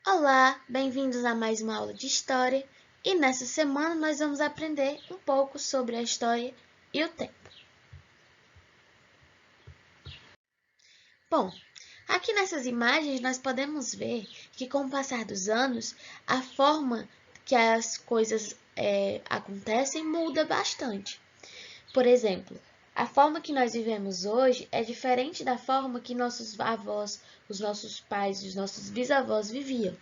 Olá, bem-vindos a mais uma aula de História e nessa semana nós vamos aprender um pouco sobre a história e o tempo. Bom, aqui nessas imagens nós podemos ver que com o passar dos anos, a forma que as coisas acontecem muda bastante. Por exemplo, a forma que nós vivemos hoje é diferente da forma que nossos avós, os nossos pais, os nossos bisavós viviam.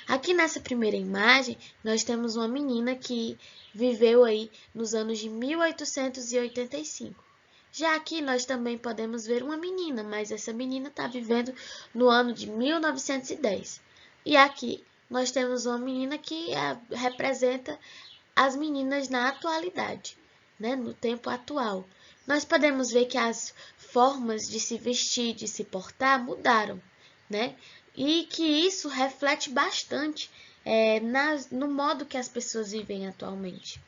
Aqui nessa primeira imagem, nós temos uma menina que viveu aí nos anos de 1885. Já aqui nós também podemos ver uma menina, mas essa menina está vivendo no ano de 1910. E aqui nós temos uma menina que representa as meninas na atualidade, né, no tempo atual. Nós podemos ver que as formas de se vestir, de se portar mudaram, né? E que isso reflete bastante no modo que as pessoas vivem atualmente.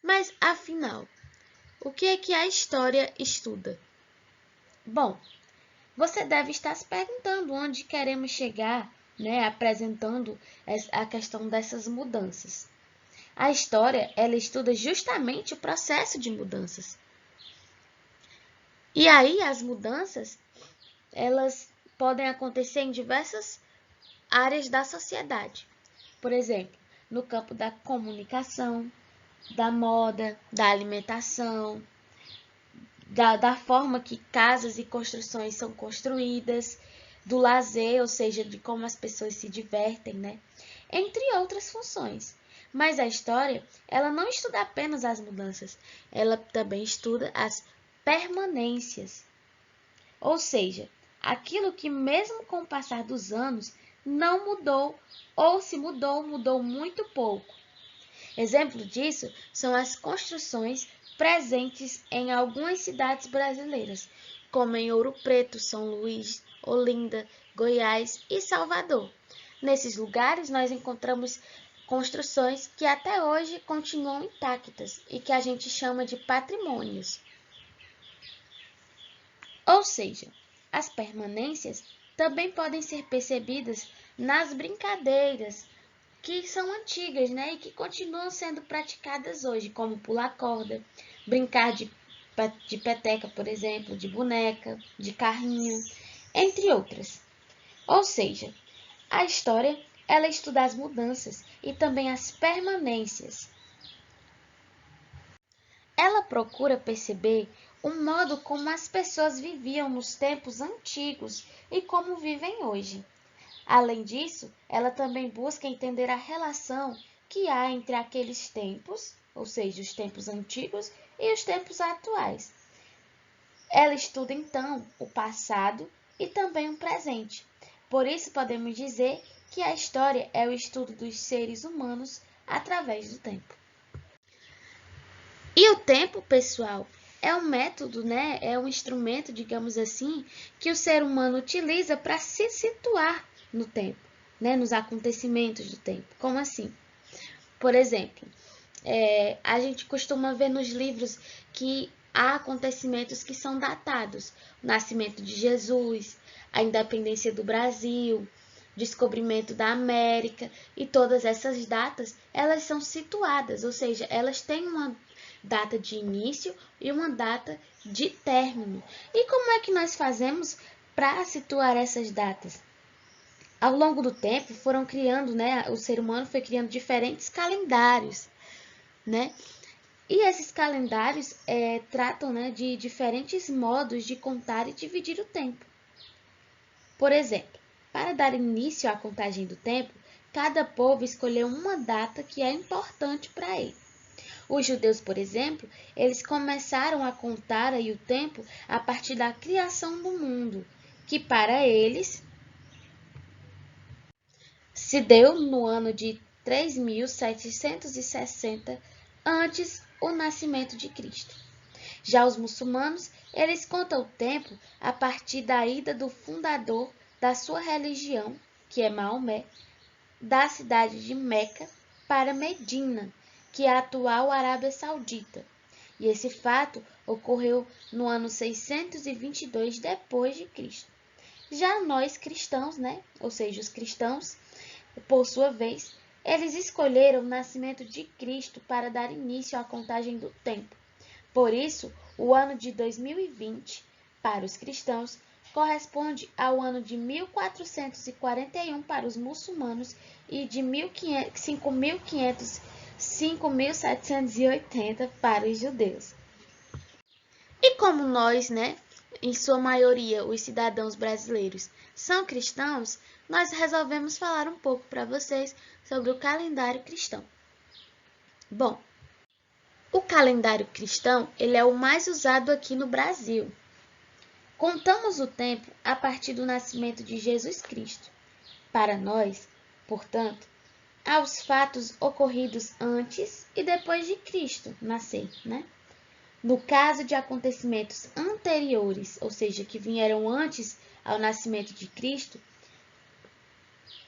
Mas, afinal, o que é que a história estuda? Bom, você deve estar se perguntando onde queremos chegar, né, apresentando a questão dessas mudanças. A história, ela estuda justamente o processo de mudanças. E aí as mudanças, elas podem acontecer em diversas áreas da sociedade. Por exemplo, no campo da comunicação, da moda, da alimentação, da forma que casas e construções são construídas, do lazer, ou seja, de como as pessoas se divertem, né? Entre outras funções. Mas a história, ela não estuda apenas as mudanças, ela também estuda as permanências. Ou seja, aquilo que mesmo com o passar dos anos não mudou, ou se mudou, mudou muito pouco. Exemplo disso são as construções presentes em algumas cidades brasileiras, como em Ouro Preto, São Luís, Olinda, Goiás e Salvador. Nesses lugares, nós encontramos construções que até hoje continuam intactas e que a gente chama de patrimônios. Ou seja, as permanências também podem ser percebidas nas brincadeiras que são antigas, né, e que continuam sendo praticadas hoje, como pular corda, brincar de peteca, por exemplo, de boneca, de carrinho, entre outras. Ou seja, a história, ela estuda as mudanças e também as permanências. Ela procura perceber o modo como as pessoas viviam nos tempos antigos e como vivem hoje. Além disso, ela também busca entender a relação que há entre aqueles tempos, ou seja, os tempos antigos e os tempos atuais. Ela estuda então o passado e também o presente. Por isso podemos dizer que a história é o estudo dos seres humanos através do tempo. E o tempo, pessoal, é um método, né? É um instrumento, digamos assim, que o ser humano utiliza para se situar no tempo, né? Nos acontecimentos do tempo. Como assim? Por exemplo, a gente costuma ver nos livros que há acontecimentos que são datados. O nascimento de Jesus, a independência do Brasil, descobrimento da América e todas essas datas, elas são situadas, ou seja, elas têm uma data de início e uma data de término. E como é que nós fazemos para situar essas datas? Ao longo do tempo, foram criando, né, o ser humano foi criando diferentes calendários, né? E esses calendários tratam, né, de diferentes modos de contar e dividir o tempo. Por exemplo, para dar início à contagem do tempo, cada povo escolheu uma data que é importante para ele. Os judeus, por exemplo, eles começaram a contar aí o tempo a partir da criação do mundo, que para eles se deu no ano de 3760 antes o nascimento de Cristo. Já os muçulmanos, eles contam o tempo a partir da ida do fundador da sua religião, que é Maomé, da cidade de Meca para Medina, que é a atual Arábia Saudita. E esse fato ocorreu no ano 622 depois de Cristo. Já nós cristãos, né? Ou seja, os cristãos, por sua vez, eles escolheram o nascimento de Cristo para dar início à contagem do tempo. Por isso, o ano de 2020, para os cristãos, corresponde ao ano de 1441 para os muçulmanos e de 5.780 para os judeus. E como nós, né, em sua maioria, os cidadãos brasileiros, são cristãos, nós resolvemos falar um pouco para vocês sobre o calendário cristão. Bom, o calendário cristão, ele é o mais usado aqui no Brasil. Contamos o tempo a partir do nascimento de Jesus Cristo. Para nós, portanto, há os fatos ocorridos antes e depois de Cristo nascer, né? No caso de acontecimentos anteriores, ou seja, que vieram antes ao nascimento de Cristo,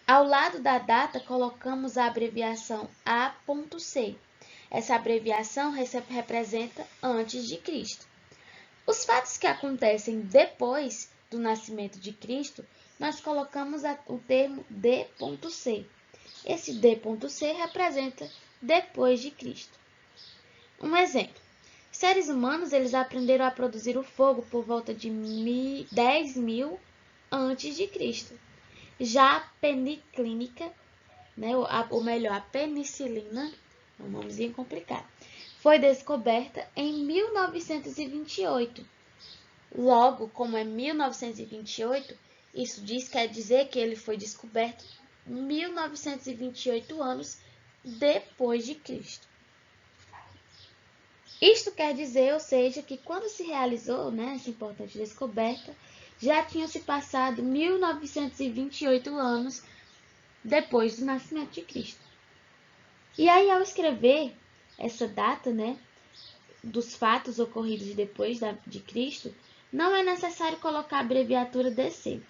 ao lado da data colocamos a abreviação A.C. Essa abreviação representa antes de Cristo. Os fatos que acontecem depois do nascimento de Cristo, nós colocamos o termo D.C. Esse D.C. representa depois de Cristo. Um exemplo. Seres humanos, eles aprenderam a produzir o fogo por volta de 10.000 antes de Cristo. Já a peniclínica, né, ou melhor, a penicilina, é um nomezinho complicado, foi descoberta em 1928. Logo, como é 1928, isso quer dizer que ele foi descoberto 1928 anos depois de Cristo. Isto quer dizer, ou seja, que quando se realizou, né, essa importante descoberta, já tinham se passado 1928 anos depois do nascimento de Cristo. E aí, ao escrever essa data, né, dos fatos ocorridos depois de Cristo, não é necessário colocar a abreviatura DC.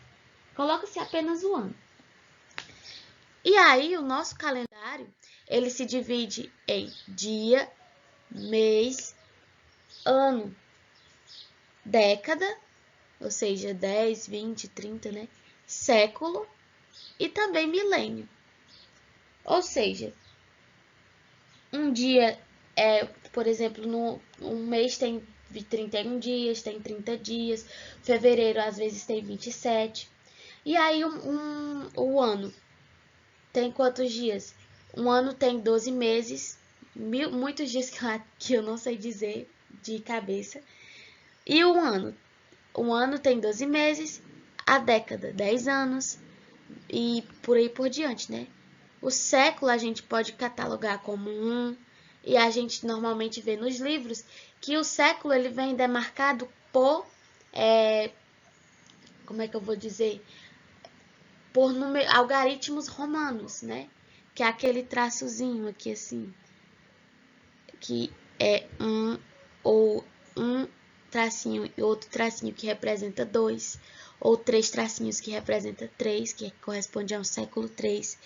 Coloca-se apenas o ano. E aí, o nosso calendário, ele se divide em dia, mês, ano, década, ou seja, 10, 20, 30, né? Século e também milênio. Ou seja, um dia por exemplo, um mês tem 31 dias, tem 30 dias, fevereiro às vezes tem 27. E aí o ano tem quantos dias? Um ano tem 12 meses, muitos dias que eu não sei dizer de cabeça. E um ano tem 12 meses, a década 10 anos e por aí por diante, né? O século a gente pode catalogar como e a gente normalmente vê nos livros que o século ele vem demarcado por, como é que eu vou dizer? Por algarismos romanos, né? Que é aquele traçozinho aqui assim, que é ou um tracinho e outro tracinho que representa 2, ou 3 tracinhos que representa 3, que corresponde ao século 3,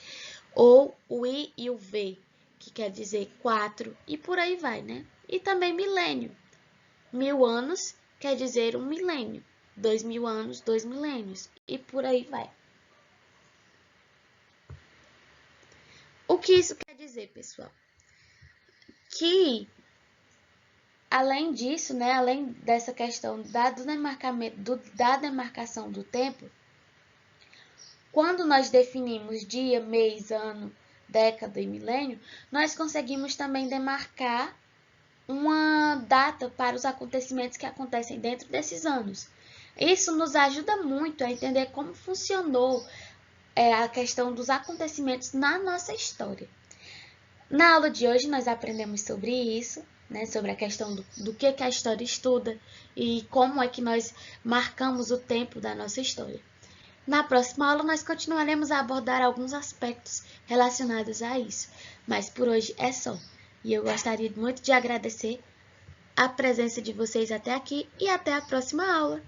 ou o I e o V, que quer dizer 4, e por aí vai, né? E também milênio. 1000 anos quer dizer um milênio. 2000 anos, 2 milênios, e por aí vai. O que isso quer dizer, pessoal? Que, além disso, né, além dessa questão da demarcação do tempo, quando nós definimos dia, mês, ano, década e milênio, nós conseguimos também demarcar uma data para os acontecimentos que acontecem dentro desses anos. Isso nos ajuda muito a entender como funcionou a questão dos acontecimentos na nossa história. Na aula de hoje nós aprendemos sobre isso, né, sobre a questão do que a história estuda e como é que nós marcamos o tempo da nossa história. Na próxima aula nós continuaremos a abordar alguns aspectos relacionados a isso, mas por hoje é só. E eu gostaria muito de agradecer a presença de vocês até aqui e até a próxima aula.